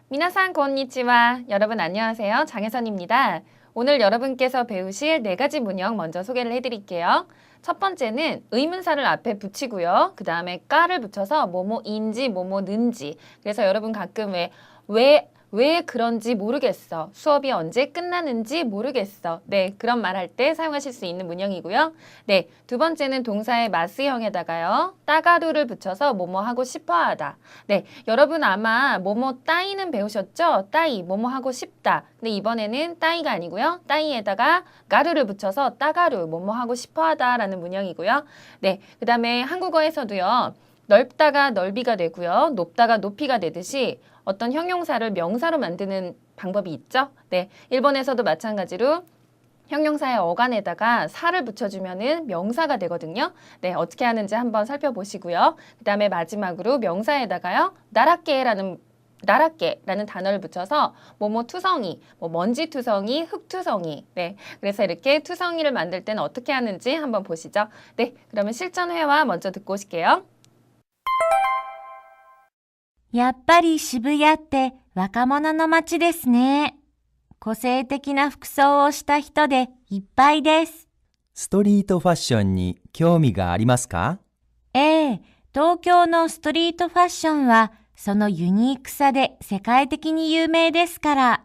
미나상 곤니치와. 여러분 안녕하세요. 장혜선입니다. 오늘 여러분께서 배우실 4가지 문형 먼저 소개를 해드릴게요. 첫 번째는 의문사를 앞에 붙이고요. 그 다음에 까를 붙여서 뭐뭐인지 뭐뭐는지. 그래서 여러분 가끔 왜 그런지 모르겠어. 수업이 언제 끝나는지 모르겠어. 네, 그런 말 할 때 사용하실 수 있는 문형이고요. 네, 두 번째는 동사의 마스형에다가요. 따가루를 붙여서 뭐뭐 하고 싶어 하다. 네, 여러분 아마 뭐뭐 따이는 배우셨죠? 따이, 뭐뭐 하고 싶다. 근데 이번에는 따이가 아니고요. 따이에다가 가루를 붙여서 따가루, 뭐뭐 하고 싶어 하다라는 문형이고요. 네, 그 다음에 한국어에서도요. 넓다가 넓이가 되고요. 높다가 높이가 되듯이 어떤 형용사를 명사로 만드는 방법이 있죠. 네, 일본에서도 마찬가지로 형용사의 어간에다가 사를 붙여주면은 명사가 되거든요. 네, 어떻게 하는지 한번 살펴보시고요. 그 다음에 마지막으로 명사에다가요. 나랏개라는 단어를 붙여서 뭐뭐 투성이, 뭐 먼지 투성이, 흙 투성이. 네, 그래서 이렇게 투성이를 만들 때는 어떻게 하는지 한번 보시죠. 네, 그러면 실전 회화 먼저 듣고 오실게요. やっぱり渋谷って若者の街ですね。個性的な服装をした人でいっぱいです。ストリートファッションに興味がありますか？ええ、東京のストリートファッションはそのユニークさで世界的に有名ですから。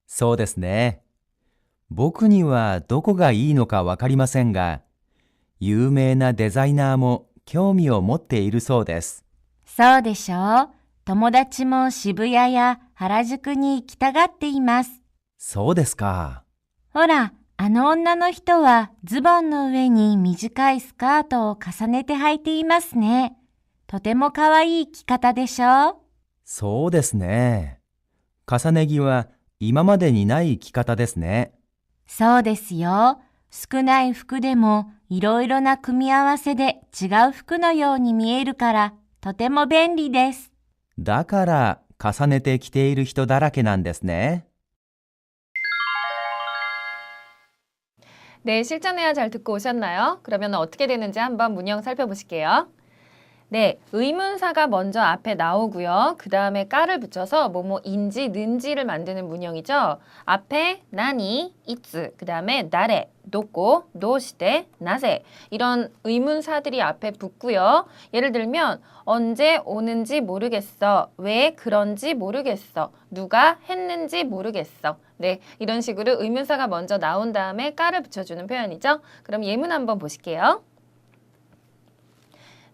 そうですね。僕にはどこがいいのかわかりませんが、有名なデザイナーも興味を持っているそうです。そうでしょう。友達も渋谷や原宿に行きたがっています。そうですか。ほら、あの女の人はズボンの上に短いスカートを重ねて履いていますね。とても可愛い着方でしょ？そうですね。重ね着は今までにない着方ですね。そうですよ。少ない服でもいろいろな組み合わせで違う服のように見えるからとても便利です。だから重ねて着ている人だらけなんですね。 네, 실전 회화 잘 듣고 오셨나요? 그러면 어떻게 되는지 한번 문형 살펴보실게요. 네, 의문사가 먼저 앞에 나오고요. 그 다음에 까를 붙여서 뭐뭐인지 는지를 만드는 문형이죠. 앞에 나니, 이츠, 그 다음에 나레, 도코, 도시대, 나세 이런 의문사들이 앞에 붙고요. 예를 들면 언제 오는지 모르겠어. 왜 그런지 모르겠어. 누가 했는지 모르겠어. 네, 이런 식으로 의문사가 먼저 나온 다음에 까를 붙여주는 표현이죠. 그럼 예문 한번 보실게요.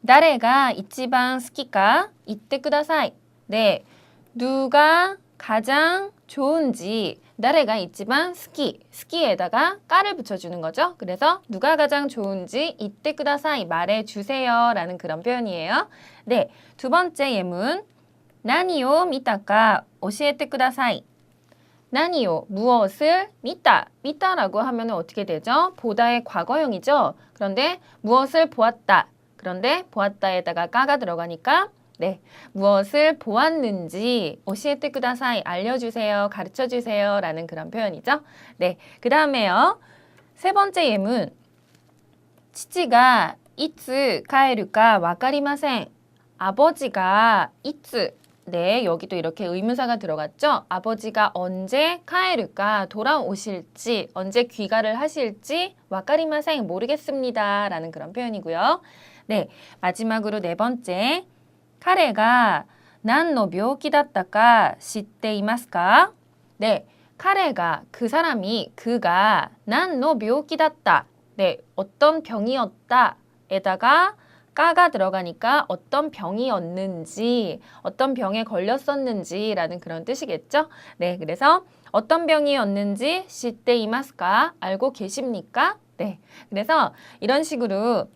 誰が一番好きか言ってください. 네, 누가 가장 좋은지 나래가 이치반 스키에다가 까를 붙여주는 거죠. 그래서 누가 가장 좋은지 이때 쿠다사이 말해주세요 라는 그런 표현이에요. 네, 두 번째 예문 나니요 미타까 오시에테 쿠다사이. 나니요 무엇을 미타라고 하면 어떻게 되죠? 보다의 과거형이죠. 그런데 무엇을 보았다. 그런데 보았다에다가 까가 들어가니까 네, 무엇을 보았는지 오시에테 쿠다사이 알려주세요, 가르쳐주세요 라는 그런 표현이죠. 네, 그 다음에요. 세 번째 예문 치치가 이츠 카에루까 와카리마센. 아버지가 이츠. 네, 여기도 이렇게 의문사가 들어갔죠. 아버지가 언제 카에루까 돌아오실지, 언제 귀가를 하실지 와카리마센 모르겠습니다 라는 그런 표현이고요. 네, 마지막으로 네 번째 카레가 난노 묘기だったか知っていますか? 네, 카레가 그 사람이 그가 난노 묘기だった. 네, 어떤 병이었다 에다가 까가 들어가니까 어떤 병이었는지, 어떤 병에 걸렸었는지 라는 그런 뜻이겠죠? 네, 그래서 어떤 병이었는지 知っていますか? 알고 계십니까? 네, 그래서 이런 식으로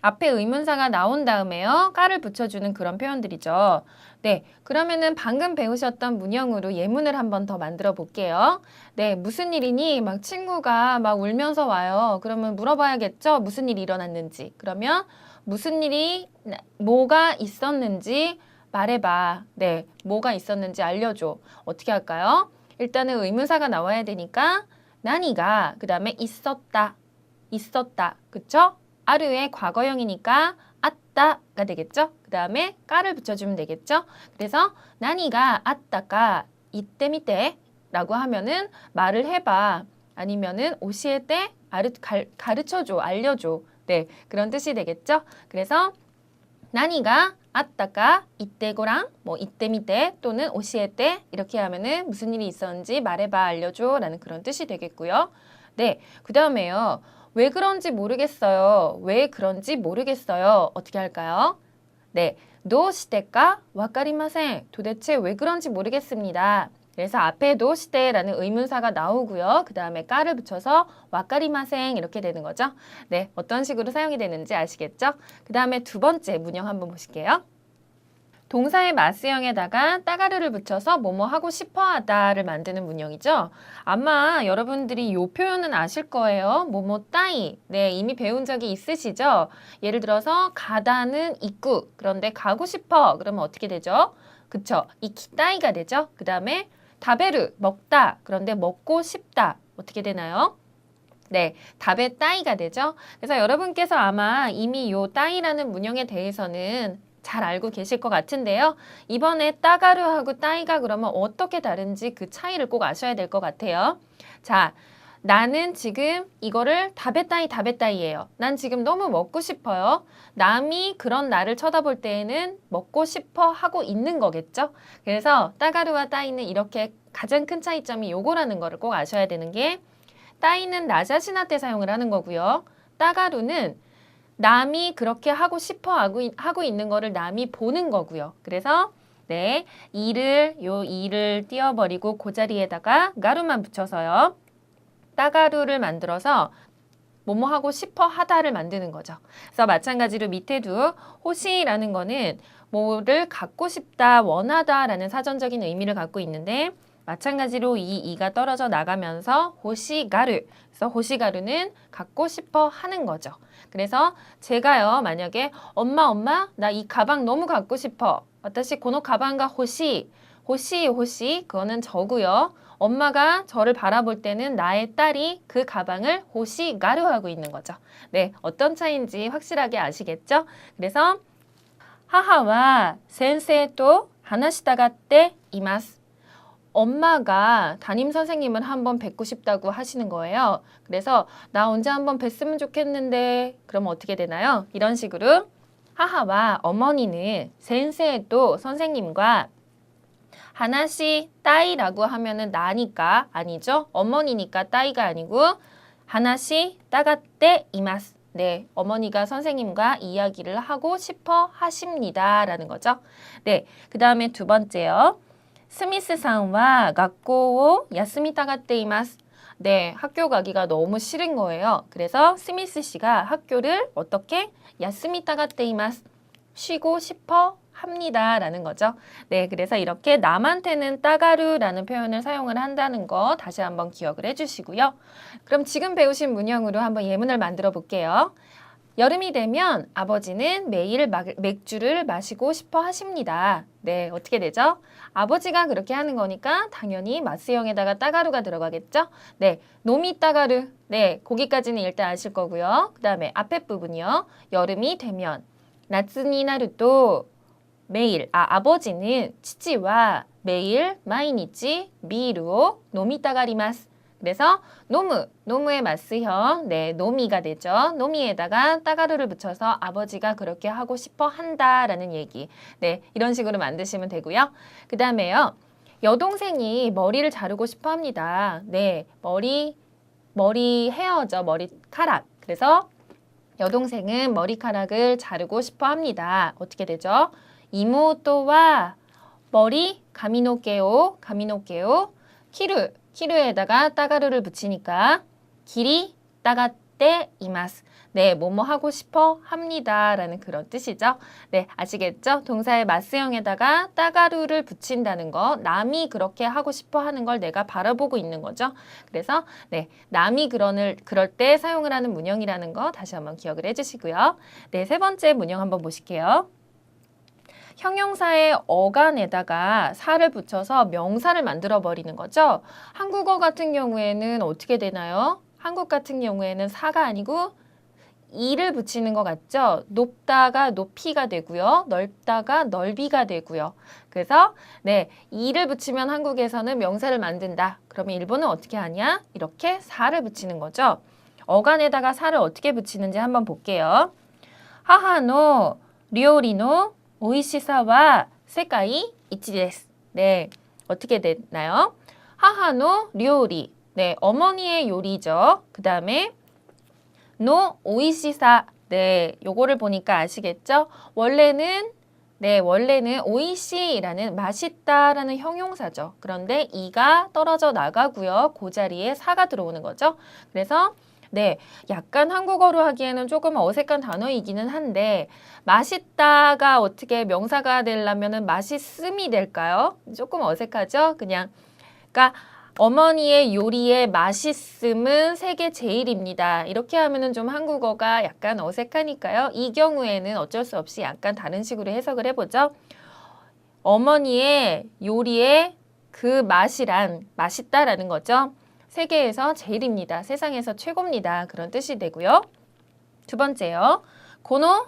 앞에 의문사가 나온 다음에요. 까를 붙여주는 그런 표현들이죠. 네, 그러면은 방금 배우셨던 문형으로 예문을 한번 더 만들어 볼게요. 네, 무슨 일이니? 막 친구가 막 울면서 와요. 그러면 물어봐야겠죠? 무슨 일이 일어났는지. 그러면 무슨 일이, 뭐가 있었는지 말해봐. 네, 뭐가 있었는지 알려줘. 어떻게 할까요? 일단은 의문사가 나와야 되니까 나니가 그 다음에 있었다. 그쵸? 아르의 과거형이니까 아따가 되겠죠? 그 다음에 까를 붙여주면 되겠죠? 그래서 나니가 아따까 이때 미때 라고 하면은 말을 해봐. 아니면은 오시에때 가르쳐줘, 알려줘. 네, 그런 뜻이 되겠죠? 그래서 나니가 아따까 이때고랑 뭐 이때 미때 또는 오시에때 이렇게 하면은 무슨 일이 있었는지 말해봐, 알려줘 라는 그런 뜻이 되겠고요. 네, 그 다음에요. 왜 그런지 모르겠어요. 왜 그런지 모르겠어요. 어떻게 할까요? 네, 도시테까 와카리마센. 도대체 왜 그런지 모르겠습니다. 그래서 앞에 도시테라는 의문사가 나오고요. 그 다음에 까를 붙여서 와카리마센 이렇게 되는 거죠. 네, 어떤 식으로 사용이 되는지 아시겠죠? 그 다음에 두 번째 문형 한번 보실게요. 동사의 마스형에다가 따가르를 붙여서 뭐뭐 하고 싶어 하다를 만드는 문형이죠. 아마 여러분들이 이 표현은 아실 거예요. 뭐뭐 따이. 네, 이미 배운 적이 있으시죠? 예를 들어서 가다는 입구. 그런데 가고 싶어. 그러면 어떻게 되죠? 그쵸? 이키따이가 되죠. 그 다음에 다베르, 먹다. 그런데 먹고 싶다. 어떻게 되나요? 네, 답의 따이가 되죠. 그래서 여러분께서 아마 이미 요 따이라는 문형에 대해서는 잘 알고 계실 것 같은데요. 이번에 따가르하고 따이가 그러면 어떻게 다른지 그 차이를 꼭 아셔야 될 것 같아요. 자, 나는 지금 이거를 다베따이예요. 난 지금 너무 먹고 싶어요. 남이 그런 나를 쳐다볼 때에는 먹고 싶어 하고 있는 거겠죠. 그래서 따가르와 따이는 이렇게 가장 큰 차이점이 요거라는 거를 꼭 아셔야 되는 게 따이는 나 자신한테 사용을 하는 거고요. 따가루는 남이 그렇게 하고 싶어 하고 있는 거를 남이 보는 거고요. 그래서 네, 이를 띄워버리고 그 자리에다가 가루만 붙여서요. 따가루를 만들어서 뭐뭐 하고 싶어 하다를 만드는 거죠. 그래서 마찬가지로 밑에도 호시라는 거는 뭐를 갖고 싶다, 원하다라는 사전적인 의미를 갖고 있는데 마찬가지로 이가 떨어져 나가면서 호시가루. 그래서 호시가루는 갖고 싶어 하는 거죠. 그래서 제가요, 만약에 엄마, 나 이 가방 너무 갖고 싶어.私この 가방가 호시. 그거는 저고요. 엄마가 저를 바라볼 때는 나의 딸이 그 가방을 호시가루 하고 있는 거죠. 네, 어떤 차이인지 확실하게 아시겠죠? 그래서 하하와 센세이토 하나시타가떼 이마스. 엄마가 담임 선생님을 한번 뵙고 싶다고 하시는 거예요. 그래서 나 언제 한번 뵀으면 좋겠는데 그럼 어떻게 되나요? 이런 식으로 하하와 어머니는 센세도 선생님과 하나시 따이라고 하면은 나니까 아니죠? 어머니니까 따이가 아니고 하나시 따가떼 이마스. 네, 어머니가 선생님과 이야기를 하고 싶어 하십니다라는 거죠. 네, 그 다음에 두 번째요. 스미스さんは 学校を休みたがっています. 네, 학교 가기가 너무 싫은 거예요. 그래서 스미스 씨가 학교를 어떻게? 야스미 따가떼이마스. 쉬고 싶어 합니다. 라는 거죠. 네, 그래서 이렇게 남한테는 따가루라는 표현을 사용을 한다는 거 다시 한번 기억을 해주시고요. 그럼 지금 배우신 문형으로 한번 예문을 만들어 볼게요. 여름이 되면 아버지는 매일 맥주를 마시고 싶어 하십니다. 네, 어떻게 되죠? 아버지가 그렇게 하는 거니까 당연히 마스형에다가 따가루가 들어가겠죠? 네, 노미 따가루. 네, 거기까지는 일단 아실 거고요. 그 다음에 앞에 부분이요. 여름이 되면 나츠니 나루도 매일, 아버지는 치치와 매일 마이니치 비루오 노미 따가리마스. 그래서 노무의 마스형, 네, 노미가 되죠. 노미에다가 따가루를 붙여서 아버지가 그렇게 하고 싶어 한다라는 얘기. 네, 이런 식으로 만드시면 되고요. 그 다음에요. 여동생이 머리를 자르고 싶어 합니다. 네, 머리 헤어죠. 머리카락. 그래서 여동생은 머리카락을 자르고 싶어 합니다. 어떻게 되죠? 이모토와 머리 가미노케오 키루에다가 따가루를 붙이니까 길이 따가떼 이마스. 네, 뭐뭐 하고 싶어 합니다. 라는 그런 뜻이죠. 네, 아시겠죠? 동사의 마스형에다가 따가루를 붙인다는 거, 남이 그렇게 하고 싶어 하는 걸 내가 바라보고 있는 거죠. 그래서 네, 남이 그럴 때 사용을 하는 문형이라는 거 다시 한번 기억을 해주시고요. 네, 세 번째 문형 한번 보실게요. 형용사의 어간에다가 사를 붙여서 명사를 만들어 버리는 거죠. 한국어 같은 경우에는 어떻게 되나요? 한국 같은 경우에는 사가 아니고 이를 붙이는 것 같죠? 높다가 높이가 되고요. 넓다가 넓이가 되고요. 그래서 네, 이를 붙이면 한국에서는 명사를 만든다. 그러면 일본은 어떻게 하냐? 이렇게 사를 붙이는 거죠. 어간에다가 사를 어떻게 붙이는지 한번 볼게요. 하하노 료리노 오이시사와 세카이 이치 데스. 네, 어떻게 됐나요? 하하노 료리. 네, 어머니의 요리죠. 그 다음에 노 오이시사. 네, 요거를 보니까 아시겠죠? 원래는 오이시라는 맛있다라는 형용사죠. 그런데 이가 떨어져 나가고요. 그 자리에 사가 들어오는 거죠. 그래서 네, 약간 한국어로 하기에는 조금 어색한 단어이기는 한데 맛있다가 어떻게 명사가 되려면은 맛있음이 될까요? 조금 어색하죠? 그러니까 어머니의 요리의 맛있음은 세계 제일입니다. 이렇게 하면은 좀 한국어가 약간 어색하니까요. 이 경우에는 어쩔 수 없이 약간 다른 식으로 해석을 해보죠. 어머니의 요리의 그 맛있다라는 거죠. 세계에서 제일입니다. 세상에서 최고입니다. 그런 뜻이 되고요. 두 번째요. 고노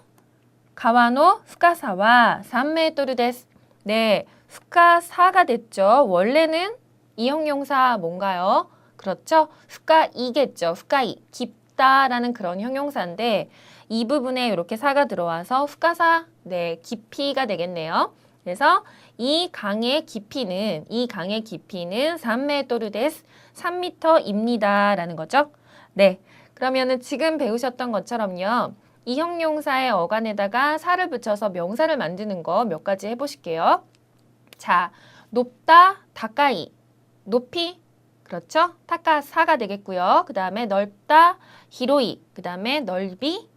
가와노 후카사와 3m 데스. 네, 후카사가 됐죠. 원래는 이 형용사 뭔가요? 그렇죠? 후카이겠죠. 후카이, 깊다라는 그런 형용사인데 이 부분에 이렇게 사가 들어와서 후카사, 네, 깊이가 되겠네요. 그래서 이 강의 깊이는 3m 데스, 3m입니다. 라는 거죠. 네, 그러면은 지금 배우셨던 것처럼요. 이 형용사의 어간에다가 사를 붙여서 명사를 만드는 거 몇 가지 해보실게요. 자, 높다, 다까이, 높이, 그렇죠? 타카사가 되겠고요. 그 다음에 넓다, 히로이, 그 다음에 넓이,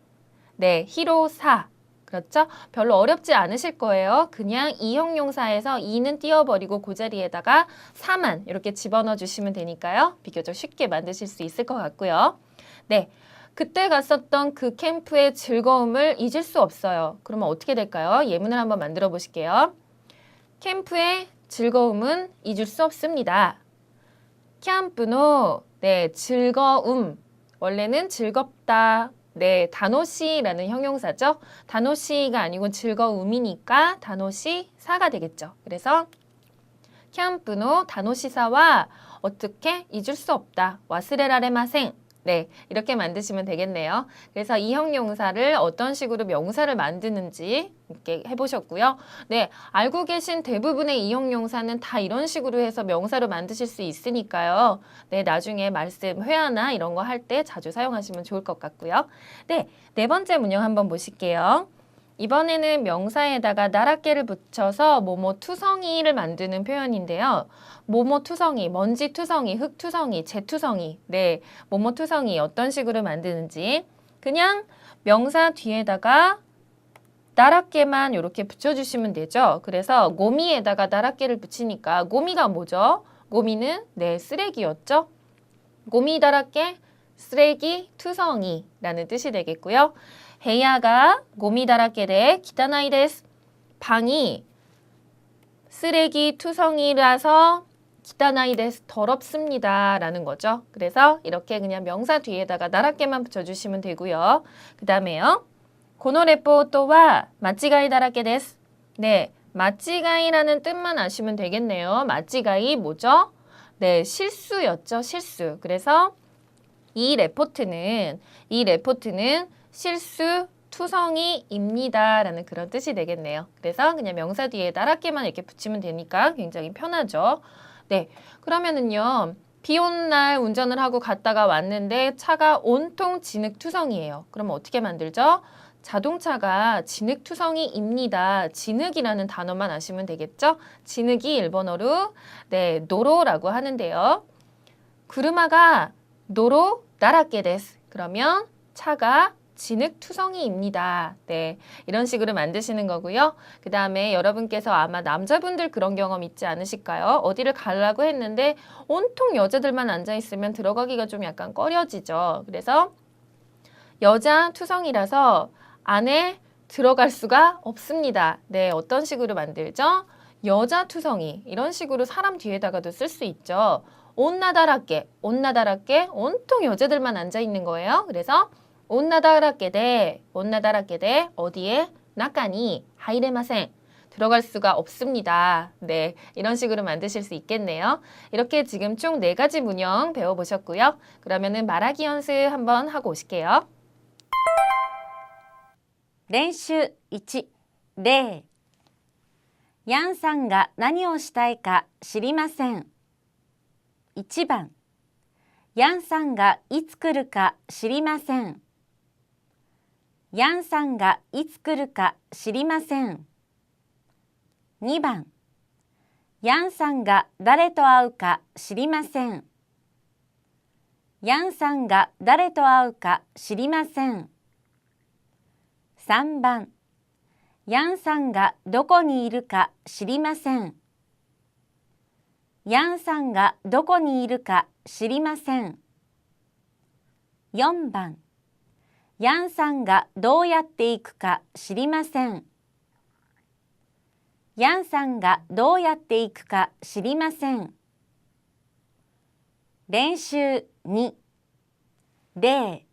네, 히로사. 그렇죠? 별로 어렵지 않으실 거예요. 그냥 이 형용사에서 이는 띄워버리고 그 자리에다가 사만 이렇게 집어넣어 주시면 되니까요. 비교적 쉽게 만드실 수 있을 것 같고요. 네, 그때 갔었던 그 캠프의 즐거움을 잊을 수 없어요. 그러면 어떻게 될까요? 예문을 한번 만들어 보실게요. 캠프의 즐거움은 잊을 수 없습니다. 캠프노, 네, 즐거움. 원래는 즐겁다. 네, 다노시라는 형용사죠. 다노시가 아니고 즐거움이니까 다노시사가 되겠죠. 그래서 캠프노 다노시사와 어떻게 잊을 수 없다. 와스레라레마생. 네, 이렇게 만드시면 되겠네요. 그래서 이 형용사를 어떤 식으로 명사를 만드는지 이렇게 해보셨고요. 네, 알고 계신 대부분의 이 형용사는 다 이런 식으로 해서 명사로 만드실 수 있으니까요. 네, 나중에 말씀 회화나 이런 거 할 때 자주 사용하시면 좋을 것 같고요. 네, 네 번째 문형 한번 보실게요. 이번에는 명사에다가 나랏개를 붙여서 뭐뭐 투성이를 만드는 표현인데요. 뭐뭐 투성이, 먼지 투성이, 흙 투성이, 재 투성이. 네, 뭐뭐 투성이 어떤 식으로 만드는지 그냥 명사 뒤에다가 나랏개만 이렇게 붙여주시면 되죠. 그래서 고미에다가 나랏개를 붙이니까 고미가 뭐죠? 고미는 네, 쓰레기였죠. 고미 나랏개, 쓰레기 투성이라는 뜻이 되겠고요. 헤야가 고미 다라케데 기타나이 데스. 방이 쓰레기 투성이라서 기타나이 데스 더럽습니다. 라는 거죠. 그래서 이렇게 그냥 명사 뒤에다가 나랏개만 붙여주시면 되고요. 그 다음에요. 고노 레포토와 마찌가이 다라케 데스. 네, 마찌가이라는 뜻만 아시면 되겠네요. 마찌가이 뭐죠? 네, 실수였죠. 실수. 그래서 이 레포트는 실수 투성이입니다. 라는 그런 뜻이 되겠네요. 그래서 그냥 명사 뒤에 나랏개만 이렇게 붙이면 되니까 굉장히 편하죠. 네, 그러면은요. 비 오는 날 운전을 하고 갔다가 왔는데 차가 온통 진흙투성이에요. 그러면 어떻게 만들죠? 자동차가 진흙투성이입니다. 진흙이라는 단어만 아시면 되겠죠? 진흙이 일본어로 네, 노로라고 하는데요. 구르마가 노로 나랏개 데스. 그러면 차가 진흙투성이입니다. 네, 이런 식으로 만드시는 거고요. 그 다음에 여러분께서 아마 남자분들 그런 경험 있지 않으실까요? 어디를 가려고 했는데 온통 여자들만 앉아있으면 들어가기가 좀 약간 꺼려지죠. 그래서 여자 투성이라서 안에 들어갈 수가 없습니다. 네, 어떤 식으로 만들죠? 여자 투성이. 이런 식으로 사람 뒤에다가도 쓸 수 있죠. 온나다랗게 온통 여자들만 앉아있는 거예요. 그래서 온나다라게で 어디에? 나까니 하이레마센. 들어갈 수가 없습니다. 네, 이런 식으로 만드실 수 있겠네요. 이렇게 지금 총 4가지 문형 배워보셨고요. 그러면은 말하기 연습 한번 하고 오실게요. 練習1、例。ヤンさんが何をしたいか知りません。1番。ヤンさんがいつ来るか知りません。ヤンさんがいつ来るか知りません。2番。ヤンさんが誰と会うか知りません。ヤンさんが誰と会うか知りません。3番。ヤンさんがどこにいるか知りません。ヤンさんがどこにいるか知りません。4番。ヤンさんがどうやって行くか知りません。ヤンさんがどうやって行くか知りません。練習2、例。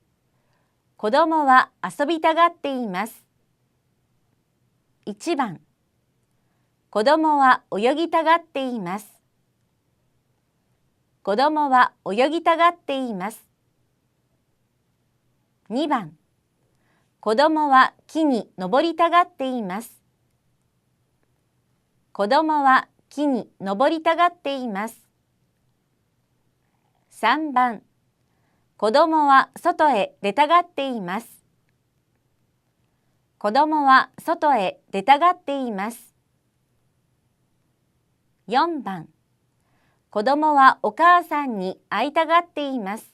子供は遊びたがっています。1番。子供は泳ぎたがっています。子供は泳ぎたがっています。2番。子供は木に登りたがっています。子供は木に登りたがっています。3番。子供は外へ出たがっています。子供は外へ出たがっています。4番。子供はお母さんに会いたがっています。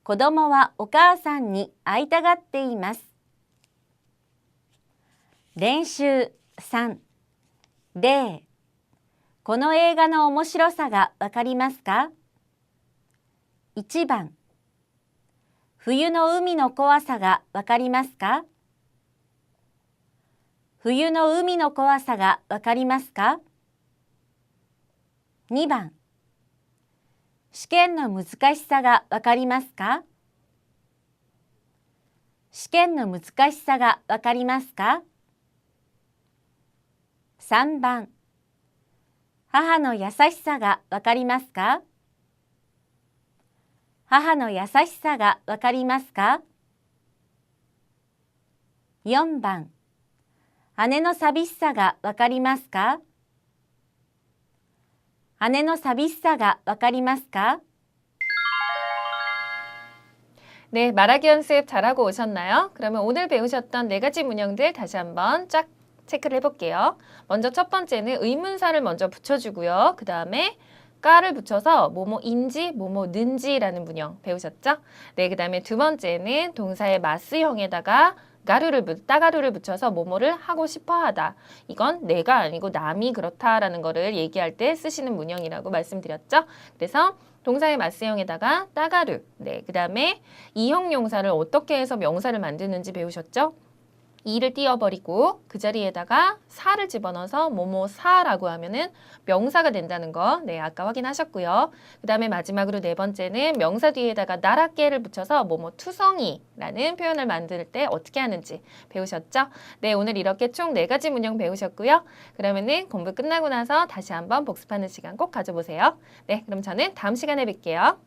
子供はお母さんに会いたがっています。練習3、例。この映画の面白さがわかりますか？ 1番。冬の海の怖さがわかりますか？冬の海の怖さがわかりますか？ 2番。試験の難しさがわかりますか？試験の難しさがわかりますか？ 3番。母の優しさがわかりますか？母の優しさがわかりますか？ 4番。姉の寂しさがわかりますか？姉の寂しさがわかりますか？ 네, 말하기 연습 잘하고 오셨나요? 그러면 오늘 배우셨던 4가지 문형들 다시 한번 쫙 체크를 해볼게요. 먼저 첫 번째는 의문사를 먼저 붙여주고요. 그 다음에 까를 붙여서 뭐뭐인지 뭐뭐는지라는 문형 배우셨죠? 네, 그 다음에 두 번째는 동사의 마스형에다가 따가루를 붙여서 뭐뭐를 하고 싶어 하다. 이건 내가 아니고 남이 그렇다라는 거를 얘기할 때 쓰시는 문형이라고 말씀드렸죠? 그래서 동사의 마스형에다가 따가루. 네, 그 다음에 이형용사를 어떻게 해서 명사를 만드는지 배우셨죠? 이를 띄워버리고 그 자리에다가 사를 집어넣어서 뭐뭐사라고 하면은 명사가 된다는 거, 네, 아까 확인하셨고요. 그 다음에 마지막으로 네 번째는 명사 뒤에다가 나라깨를 붙여서 뭐뭐투성이라는 표현을 만들 때 어떻게 하는지 배우셨죠? 네, 오늘 이렇게 총 4가지 문형 배우셨고요. 그러면은 공부 끝나고 나서 다시 한번 복습하는 시간 꼭 가져보세요. 네, 그럼 저는 다음 시간에 뵐게요.